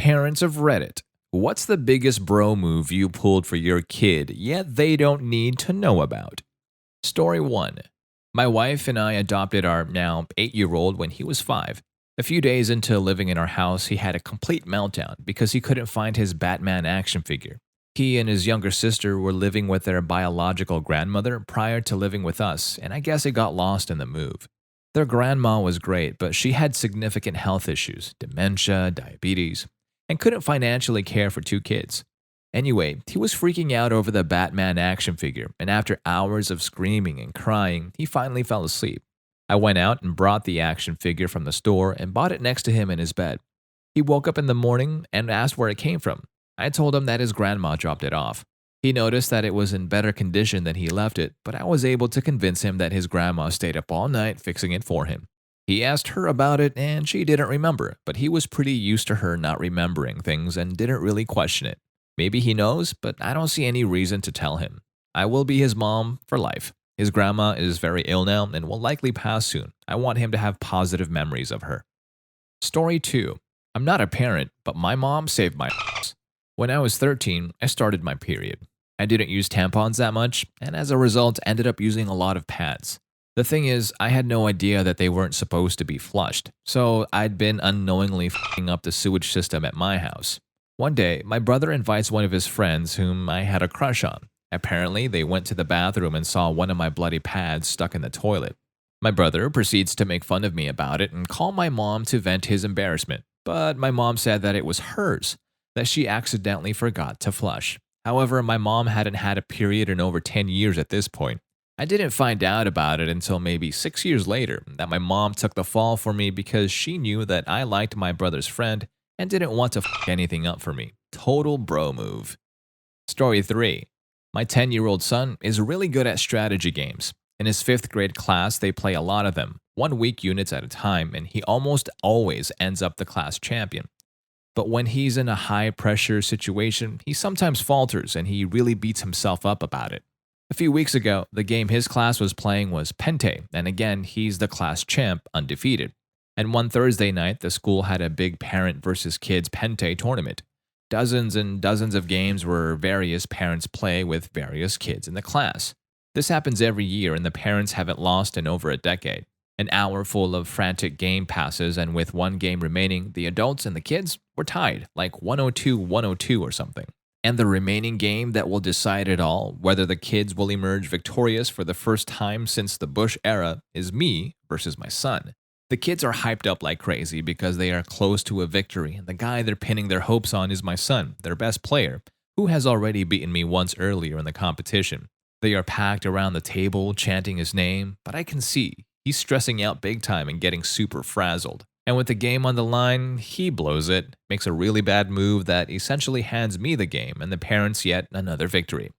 Parents of Reddit. What's the biggest bro move you pulled for your kid, yet they don't need to know about? Story 1. My wife and I adopted our now 8-year-old when he was 5. A few days into living in our house, he had a complete meltdown because he couldn't find his Batman action figure. He and his younger sister were living with their biological grandmother prior to living with us, and I guess it got lost in the move. Their grandma was great, but she had significant health issues, dementia, diabetes, and couldn't financially care for 2 kids. Anyway, he was freaking out over the Batman action figure, and after hours of screaming and crying, he finally fell asleep. I went out and brought the action figure from the store and bought it next to him in his bed. He woke up in the morning and asked where it came from. I told him that his grandma dropped it off. He noticed that it was in better condition than he left it, but I was able to convince him that his grandma stayed up all night fixing it for him. He asked her about it and she didn't remember, but he was pretty used to her not remembering things and didn't really question it. Maybe he knows, but I don't see any reason to tell him. I will be his mom for life. His grandma is very ill now and will likely pass soon. I want him to have positive memories of her. Story 2. I'm not a parent, but my mom saved my ass. When I was 13, I started my period. I didn't use tampons that much, and as a result, ended up using a lot of pads. The thing is, I had no idea that they weren't supposed to be flushed, so I'd been unknowingly f***ing up the sewage system at my house. One day, my brother invites one of his friends whom I had a crush on. Apparently, they went to the bathroom and saw one of my bloody pads stuck in the toilet. My brother proceeds to make fun of me about it and call my mom to vent his embarrassment, but my mom said that it was hers, that she accidentally forgot to flush. However, my mom hadn't had a period in over 10 years at this point. I didn't find out about it until maybe 6 years later, that my mom took the fall for me because she knew that I liked my brother's friend and didn't want to f anything up for me. Total bro move. Story 3. My 10-year-old son is really good at strategy games. In his 5th grade class, they play a lot of them, 1-week units at a time, and he almost always ends up the class champion. But when he's in a high-pressure situation, he sometimes falters and he really beats himself up about it. A few weeks ago, the game his class was playing was Pente, and again, he's the class champ, undefeated. And one Thursday night, the school had a big parent versus kids Pente tournament. Dozens and dozens of games where various parents play with various kids in the class. This happens every year, and the parents haven't lost in over a decade. An hour full of frantic game passes, and with one game remaining, the adults and the kids were tied, like 102-102 or something. And the remaining game that will decide it all, whether the kids will emerge victorious for the first time since the Bush era, is me versus my son. The kids are hyped up like crazy because they are close to a victory, and the guy they're pinning their hopes on is my son, their best player, who has already beaten me once earlier in the competition. They are packed around the table chanting his name, but I can see he's stressing out big time and getting super frazzled. And with the game on the line, he blows it, makes a really bad move that essentially hands me the game and the parents yet another victory.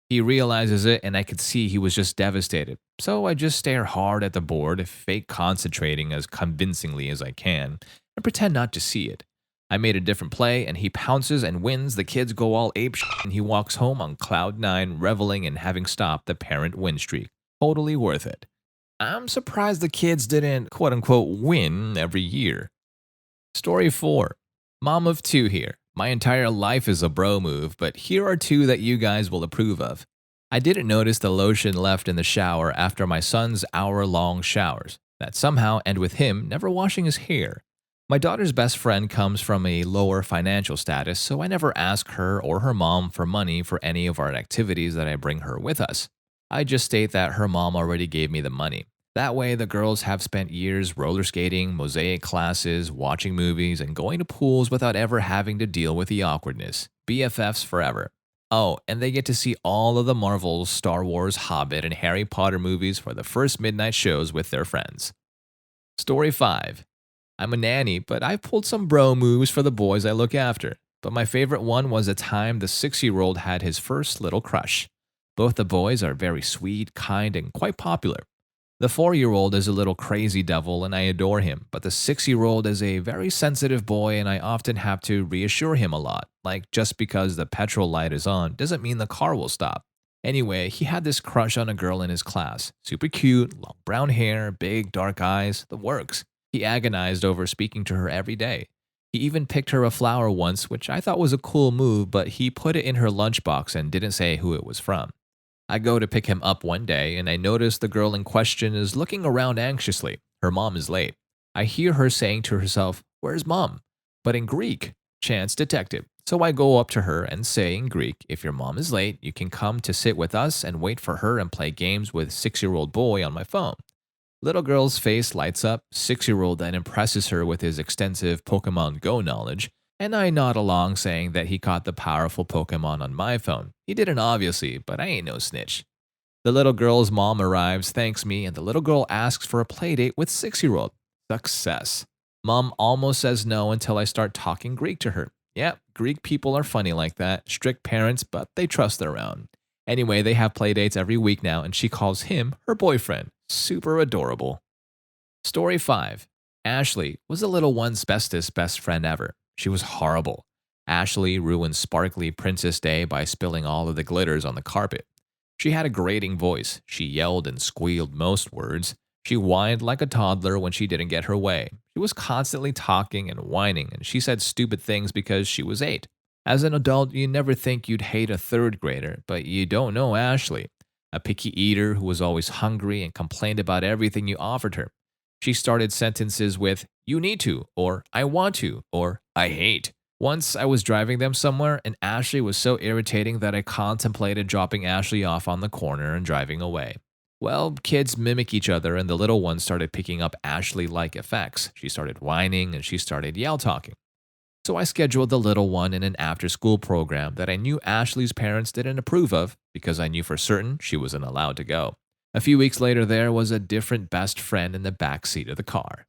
He realizes it, and I could see he was just devastated. So I just stare hard at the board, fake concentrating as convincingly as I can, and pretend not to see it. I made a different play, and he pounces and wins. The kids go all apeshit, and he walks home on cloud 9, reveling in having stopped the parent win streak. Totally worth it. I'm surprised the kids didn't quote-unquote win every year. Story 4. Mom of 2 here. My entire life is a bro move, but here are 2 that you guys will approve of. I didn't notice the lotion left in the shower after my son's hour-long showers. That somehow end with him never washing his hair. My daughter's best friend comes from a lower financial status, so I never ask her or her mom for money for any of our activities that I bring her with us. I just state that her mom already gave me the money. That way, the girls have spent years roller skating, mosaic classes, watching movies, and going to pools without ever having to deal with the awkwardness. BFFs forever. Oh, and they get to see all of the Marvel's Star Wars, Hobbit, and Harry Potter movies for the first midnight shows with their friends. Story 5. I'm a nanny, but I've pulled some bro moves for the boys I look after. But my favorite one was a time the 6-year-old had his first little crush. Both the boys are very sweet, kind, and quite popular. The 4-year-old is a little crazy devil and I adore him, but the 6-year-old is a very sensitive boy and I often have to reassure him a lot, like just because the petrol light is on doesn't mean the car will stop. Anyway, he had this crush on a girl in his class. Super cute, long brown hair, big dark eyes, the works. He agonized over speaking to her every day. He even picked her a flower once, which I thought was a cool move, but he put it in her lunchbox and didn't say who it was from. I go to pick him up one day, and I notice the girl in question is looking around anxiously. Her mom is late. I hear her saying to herself, "Where's mom?" But in Greek, chance detective. So I go up to her and say in Greek, "If your mom is late, you can come to sit with us and wait for her and play games with 6-year-old boy on my phone." Little girl's face lights up. 6-year-old then impresses her with his extensive Pokemon Go knowledge, and I nod along saying that he caught the powerful Pokemon on my phone. He didn't obviously, but I ain't no snitch. The little girl's mom arrives, thanks me, and the little girl asks for a playdate with 6-year-old. Success. Mom almost says no until I start talking Greek to her. Yeah, Greek people are funny like that. Strict parents, but they trust their own. Anyway, they have playdates every week now, and she calls him her boyfriend. Super adorable. Story 5. Ashley was the little one's bestest best friend ever. She was horrible. Ashley ruined sparkly Princess Day by spilling all of the glitters on the carpet. She had a grating voice. She yelled and squealed most words. She whined like a toddler when she didn't get her way. She was constantly talking and whining, and she said stupid things because she was 8. As an adult, you never think you'd hate a 3rd grader, but you don't know Ashley. A picky eater who was always hungry and complained about everything you offered her. She started sentences with, "You need to," or "I want to," or "I hate." Once I was driving them somewhere, and Ashley was so irritating that I contemplated dropping Ashley off on the corner and driving away. Well, kids mimic each other, and the little one started picking up Ashley-like effects. She started whining, and she started yell-talking. So I scheduled the little one in an after-school program that I knew Ashley's parents didn't approve of because I knew for certain she wasn't allowed to go. A few weeks later, there was a different best friend in the back seat of the car.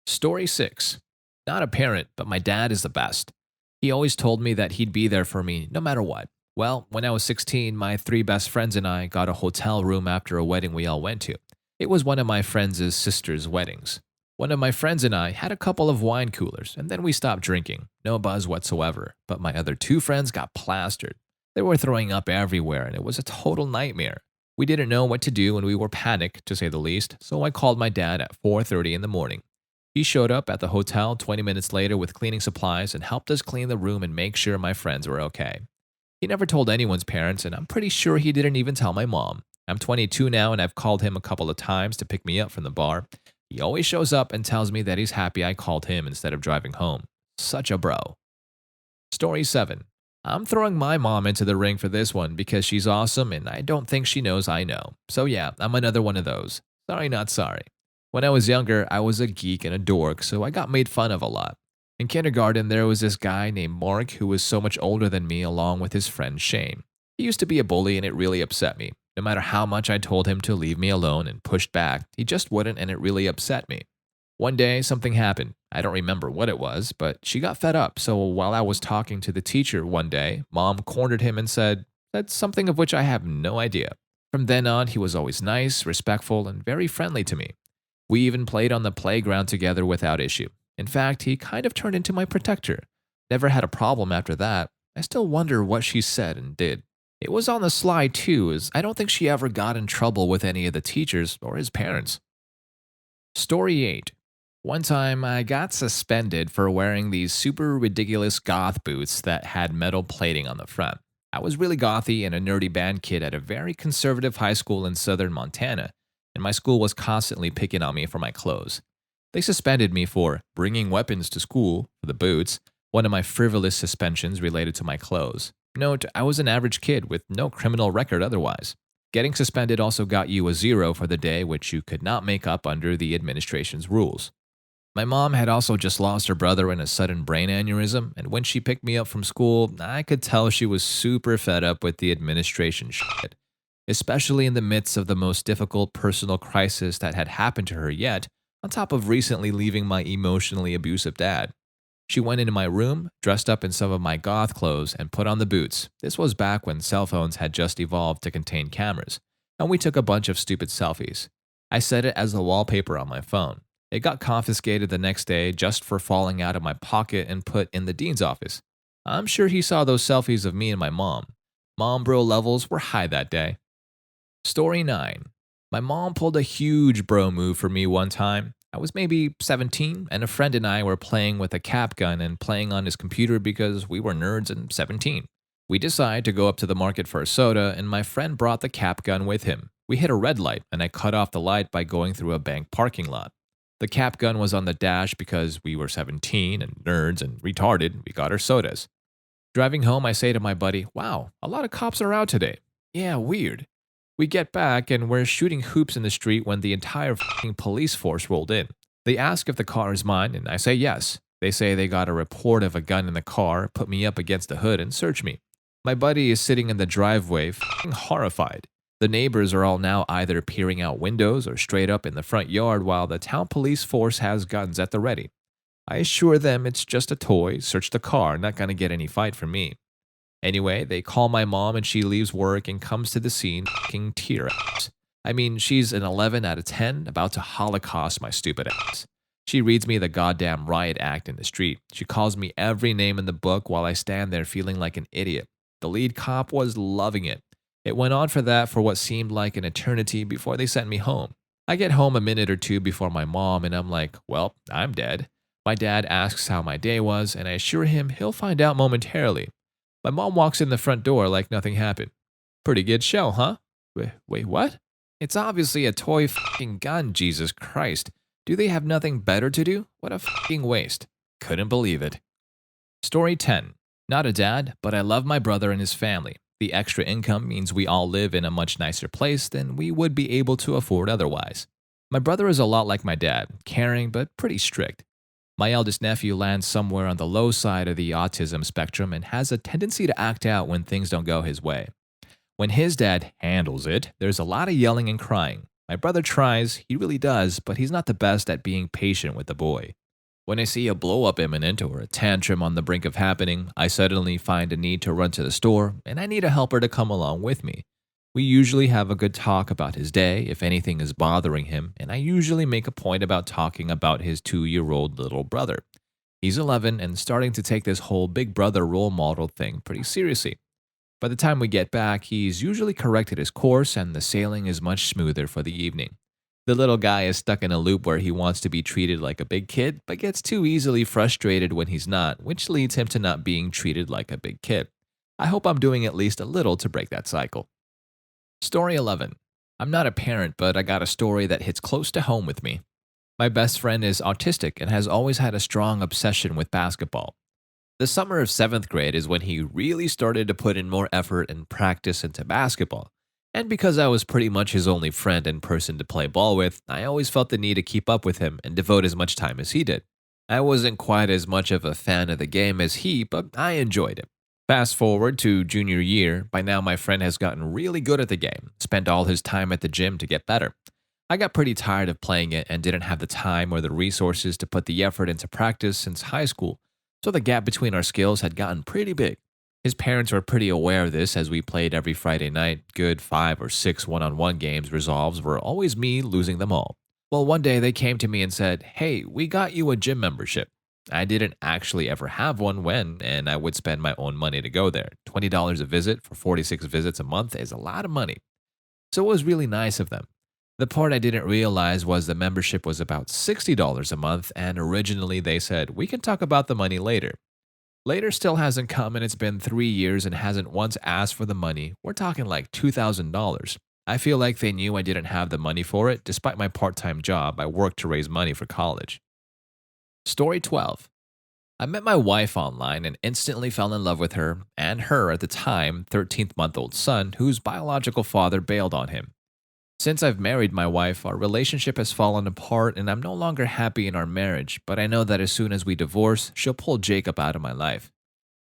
Story 6. Not a parent, but my dad is the best. He always told me that he'd be there for me no matter what. Well, when I was 16, my 3 best friends and I got a hotel room after a wedding we all went to. It was one of my friends' sister's weddings. One of my friends and I had a couple of wine coolers, and then we stopped drinking. No buzz whatsoever, but my other 2 friends got plastered. They were throwing up everywhere, and it was a total nightmare. We didn't know what to do, and we were panicked, to say the least, so I called my dad at 4:30 in the morning. He showed up at the hotel 20 minutes later with cleaning supplies and helped us clean the room and make sure my friends were okay. He never told anyone's parents, and I'm pretty sure he didn't even tell my mom. I'm 22 now, and I've called him a couple of times to pick me up from the bar. He always shows up and tells me that he's happy I called him instead of driving home. Such a bro. Story 7. I'm throwing my mom into the ring for this one because she's awesome and I don't think she knows I know. So yeah, I'm another one of those. Sorry, not sorry. When I was younger, I was a geek and a dork, so I got made fun of a lot. In kindergarten, there was this guy named Mark who was so much older than me along with his friend Shane. He used to be a bully and it really upset me. No matter how much I told him to leave me alone and pushed back, he just wouldn't and it really upset me. One day, something happened. I don't remember what it was, but she got fed up. So while I was talking to the teacher one day, Mom cornered him and said something of which I have no idea. From then on, he was always nice, respectful, and very friendly to me. We even played on the playground together without issue. In fact, he kind of turned into my protector. Never had a problem after that. I still wonder what she said and did. It was on the sly too, as I don't think she ever got in trouble with any of the teachers or his parents. Story 8. One time, I got suspended for wearing these super ridiculous goth boots that had metal plating on the front. I was really gothy and a nerdy band kid at a very conservative high school in southern Montana, and my school was constantly picking on me for my clothes. They suspended me for bringing weapons to school, for the boots, one of my frivolous suspensions related to my clothes. Note, I was an average kid with no criminal record otherwise. Getting suspended also got you a 0 for the day, which you could not make up under the administration's rules. My mom had also just lost her brother in a sudden brain aneurysm, and when she picked me up from school, I could tell she was super fed up with the administration shit, especially in the midst of the most difficult personal crisis that had happened to her yet, on top of recently leaving my emotionally abusive dad. She went into my room, dressed up in some of my goth clothes, and put on the boots. This was back when cell phones had just evolved to contain cameras, and we took a bunch of stupid selfies. I set it as the wallpaper on my phone. It got confiscated the next day just for falling out of my pocket and put in the dean's office. I'm sure he saw those selfies of me and my mom. Mom bro levels were high that day. Story 9. My mom pulled a huge bro move for me one time. I was maybe 17, and a friend and I were playing with a cap gun and playing on his computer because we were nerds and 17. We decided to go up to the market for a soda, and my friend brought the cap gun with him. We hit a red light, and I cut off the light by going through a bank parking lot. The cap gun was on the dash because we were 17 and nerds and retarded. We got our sodas. Driving home, I say to my buddy, "Wow, a lot of cops are out today." "Yeah, weird." We get back and we're shooting hoops in the street when the entire fucking police force rolled in. They ask if the car is mine, and I say yes. They say they got a report of a gun in the car, put me up against the hood, and search me. My buddy is sitting in the driveway, fucking horrified. The neighbors are all now either peering out windows or straight up in the front yard while the town police force has guns at the ready. I assure them it's just a toy, search the car, not gonna get any fight from me. Anyway, they call my mom and she leaves work and comes to the scene fucking tear ass. I mean, she's an 11 out of 10, about to holocaust my stupid ass. She reads me the goddamn riot act in the street. She calls me every name in the book while I stand there feeling like an idiot. The lead cop was loving it. It went on for that for what seemed like an eternity before they sent me home. I get home a minute or two before my mom and I'm like, well, I'm dead. My dad asks how my day was and I assure him he'll find out momentarily. My mom walks in the front door like nothing happened. "Pretty good show, huh?" Wait, what?" "It's obviously a toy fucking gun, Jesus Christ. Do they have nothing better to do? What a fucking waste." Couldn't believe it. Story 10. Not a dad, but I love my brother and his family. The extra income means we all live in a much nicer place than we would be able to afford otherwise. My brother is a lot like my dad, caring but pretty strict. My eldest nephew lands somewhere on the low side of the autism spectrum and has a tendency to act out when things don't go his way. When his dad handles it, there's a lot of yelling and crying. My brother tries, he really does, but he's not the best at being patient with the boy. When I see a blow up imminent or a tantrum on the brink of happening, I suddenly find a need to run to the store, and I need a helper to come along with me. We usually have a good talk about his day if anything is bothering him, and I usually make a point about talking about his 2-year-old little brother. He's 11 and starting to take this whole big brother role model thing pretty seriously. By the time we get back, he's usually corrected his course and the sailing is much smoother for the evening. The little guy is stuck in a loop where he wants to be treated like a big kid, but gets too easily frustrated when he's not, which leads him to not being treated like a big kid. I hope I'm doing at least a little to break that cycle. Story 11. I'm not a parent, but I got a story that hits close to home with me. My best friend is autistic and has always had a strong obsession with basketball. The summer of 7th grade is when he really started to put in more effort and practice into basketball. And because I was pretty much his only friend and person to play ball with, I always felt the need to keep up with him and devote as much time as he did. I wasn't quite as much of a fan of the game as he, but I enjoyed it. Fast forward to junior year, by now my friend has gotten really good at the game, spent all his time at the gym to get better. I got pretty tired of playing it and didn't have the time or the resources to put the effort into practice since high school, so the gap between our skills had gotten pretty big. His parents were pretty aware of this as we played every Friday night. Good 5 or 6 one-on-one games resolves were always me losing them all. Well, one day they came to me and said, "Hey, we got you a gym membership." I didn't actually ever have one and I would spend my own money to go there. $20 a visit for 46 visits a month is a lot of money. So it was really nice of them. The part I didn't realize was the membership was about $60 a month, and originally they said, "We can talk about the money later." Later still hasn't come, and it's been 3 years and hasn't once asked for the money. We're talking like $2,000. I feel like they knew I didn't have the money for it. Despite my part-time job, I worked to raise money for college. Story 12. I met my wife online and instantly fell in love with her and her at the time 13th-month-old son whose biological father bailed on him. Since I've married my wife, our relationship has fallen apart and I'm no longer happy in our marriage, but I know that as soon as we divorce, she'll pull Jacob out of my life.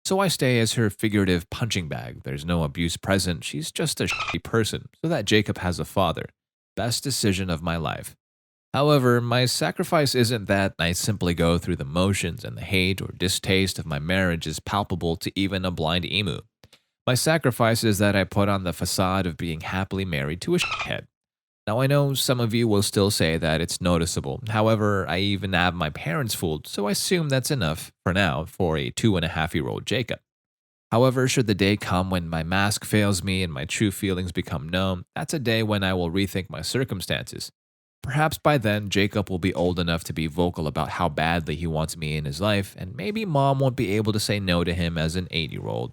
So I stay as her figurative punching bag. There's no abuse present, she's just a shitty person, so that Jacob has a father. Best decision of my life. However, my sacrifice isn't that I simply go through the motions and the hate or distaste of my marriage is palpable to even a blind emu. My sacrifice is that I put on the facade of being happily married to a shithead. Now I know some of you will still say that it's noticeable. However, I even have my parents fooled, so I assume that's enough, for now, for a 2.5-year-old Jacob. However, should the day come when my mask fails me and my true feelings become known, that's a day when I will rethink my circumstances. Perhaps by then, Jacob will be old enough to be vocal about how badly he wants me in his life, and maybe mom won't be able to say no to him as an 8-year-old.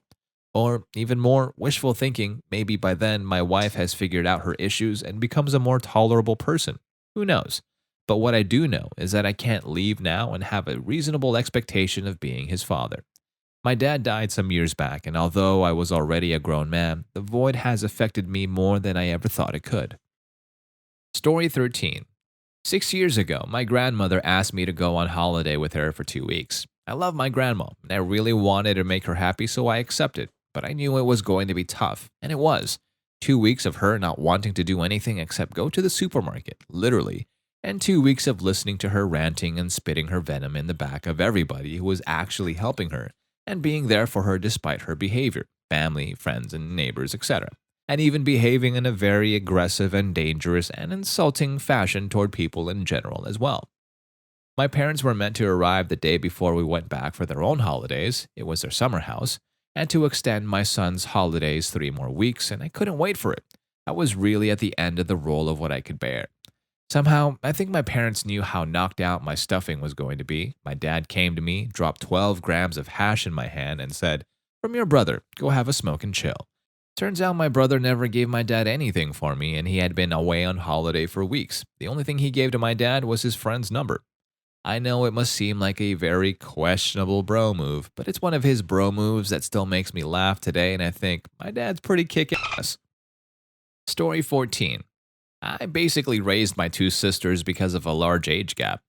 Or, even more wishful thinking, maybe by then my wife has figured out her issues and becomes a more tolerable person. Who knows? But what I do know is that I can't leave now and have a reasonable expectation of being his father. My dad died some years back, and although I was already a grown man, the void has affected me more than I ever thought it could. Story 13. 6 years ago, my grandmother asked me to go on holiday with her for 2 weeks. I love my grandma, and I really wanted to make her happy, so I accepted. But I knew it was going to be tough, and it was. 2 weeks of her not wanting to do anything except go to the supermarket, literally, and 2 weeks of listening to her ranting and spitting her venom in the back of everybody who was actually helping her, and being there for her despite her behavior, family, friends, and neighbors, etc., and even behaving in a very aggressive and dangerous and insulting fashion toward people in general as well. My parents were meant to arrive the day before we went back for their own holidays, it was their summer house, and to extend my son's holidays 3 more weeks, and I couldn't wait for it. I was really at the end of the roll of what I could bear. Somehow, I think my parents knew how knocked out my stuffing was going to be. My dad came to me, dropped 12 grams of hash in my hand, and said, "From your brother, go have a smoke and chill." Turns out my brother never gave my dad anything for me, and he had been away on holiday for weeks. The only thing he gave to my dad was his friend's number. I know it must seem like a very questionable bro move, but it's one of his bro moves that still makes me laugh today, and I think, my dad's pretty kick-ass. Story 14. I basically raised my 2 sisters because of a large age gap.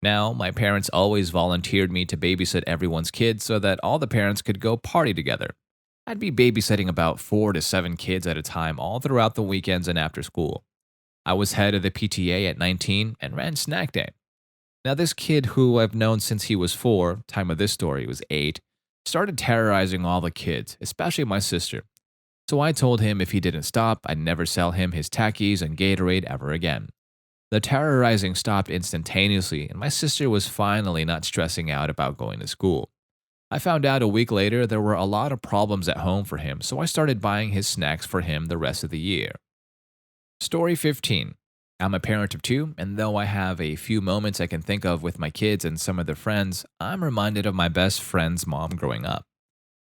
Now, my parents always volunteered me to babysit everyone's kids so that all the parents could go party together. I'd be babysitting about 4 to 7 kids at a time all throughout the weekends and after school. I was head of the PTA at 19 and ran snack day. Now, this kid who I've known since he was 4, time of this story was 8, started terrorizing all the kids, especially my sister. So I told him if he didn't stop, I'd never sell him his Takis and Gatorade ever again. The terrorizing stopped instantaneously, and my sister was finally not stressing out about going to school. I found out a week later there were a lot of problems at home for him, so I started buying his snacks for him the rest of the year. Story 15. I'm a parent of 2, and though I have a few moments I can think of with my kids and some of their friends, I'm reminded of my best friend's mom growing up.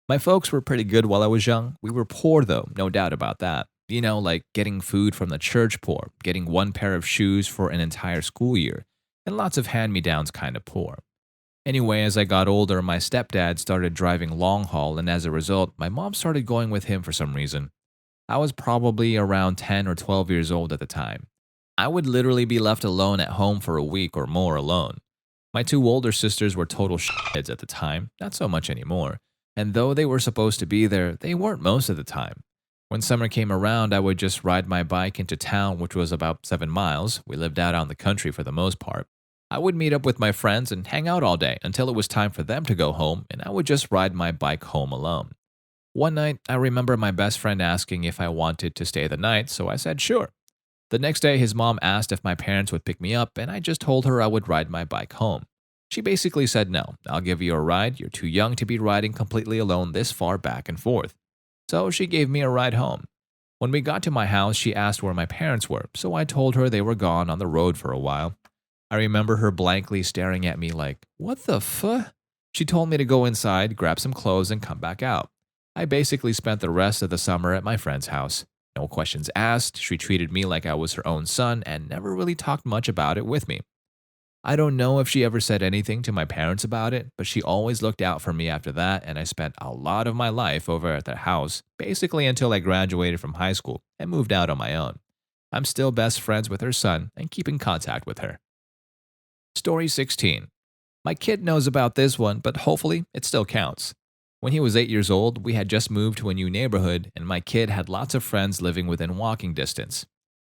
My folks were pretty good while I was young. We were poor though, no doubt about that. You know, like getting food from the church poor, getting 1 pair of shoes for an entire school year, and lots of hand-me-downs kind of poor. Anyway, as I got older, my stepdad started driving long haul, and as a result, my mom started going with him for some reason. I was probably around 10 or 12 years old at the time. I would literally be left alone at home for a week or more alone. My 2 older sisters were total shitheads at the time, not so much anymore, and though they were supposed to be there, they weren't most of the time. When summer came around, I would just ride my bike into town, which was about 7 miles. We lived out on the country for the most part. I would meet up with my friends and hang out all day until it was time for them to go home, and I would just ride my bike home alone. One night, I remember my best friend asking if I wanted to stay the night, so I said sure. The next day, his mom asked if my parents would pick me up, and I just told her I would ride my bike home. She basically said no, I'll give you a ride, you're too young to be riding completely alone this far back and forth. So she gave me a ride home. When we got to my house, she asked where my parents were, so I told her they were gone on the road for a while. I remember her blankly staring at me like, "What the fuh?" She told me to go inside, grab some clothes, and come back out. I basically spent the rest of the summer at my friend's house. No questions asked, she treated me like I was her own son and never really talked much about it with me. I don't know if she ever said anything to my parents about it, but she always looked out for me after that, and I spent a lot of my life over at their house, basically until I graduated from high school and moved out on my own. I'm still best friends with her son and keep in contact with her. Story 16. My kid knows about this one, but hopefully it still counts. When he was 8 years old, we had just moved to a new neighborhood, and my kid had lots of friends living within walking distance.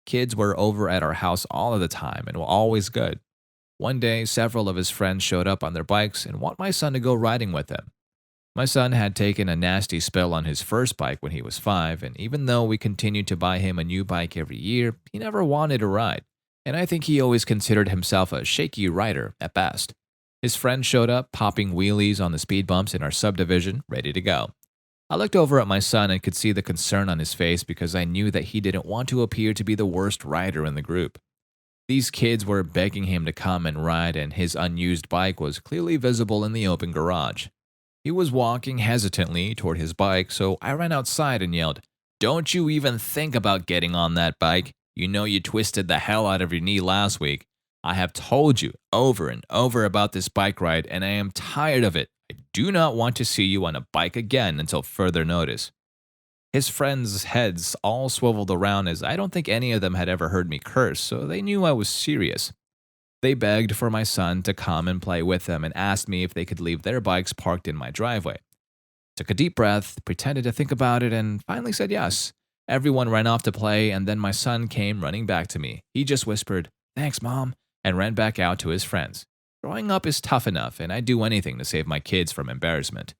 Kids were over at our house all of the time and were always good. One day, several of his friends showed up on their bikes and want my son to go riding with them. My son had taken a nasty spill on his first bike when he was 5, and even though we continued to buy him a new bike every year, he never wanted to ride, and I think he always considered himself a shaky rider at best. His friend showed up, popping wheelies on the speed bumps in our subdivision, ready to go. I looked over at my son and could see the concern on his face because I knew that he didn't want to appear to be the worst rider in the group. These kids were begging him to come and ride, and his unused bike was clearly visible in the open garage. He was walking hesitantly toward his bike, so I ran outside and yelled, "Don't you even think about getting on that bike. You know you twisted the hell out of your knee last week. I have told you over and over about this bike ride, and I am tired of it. I do not want to see you on a bike again until further notice." His friends' heads all swiveled around as I don't think any of them had ever heard me curse, so they knew I was serious. They begged for my son to come and play with them and asked me if they could leave their bikes parked in my driveway. Took a deep breath, pretended to think about it, and finally said yes. Everyone ran off to play, and then my son came running back to me. He just whispered, "Thanks, Mom," and ran back out to his friends. Growing up is tough enough, and I'd do anything to save my kids from embarrassment.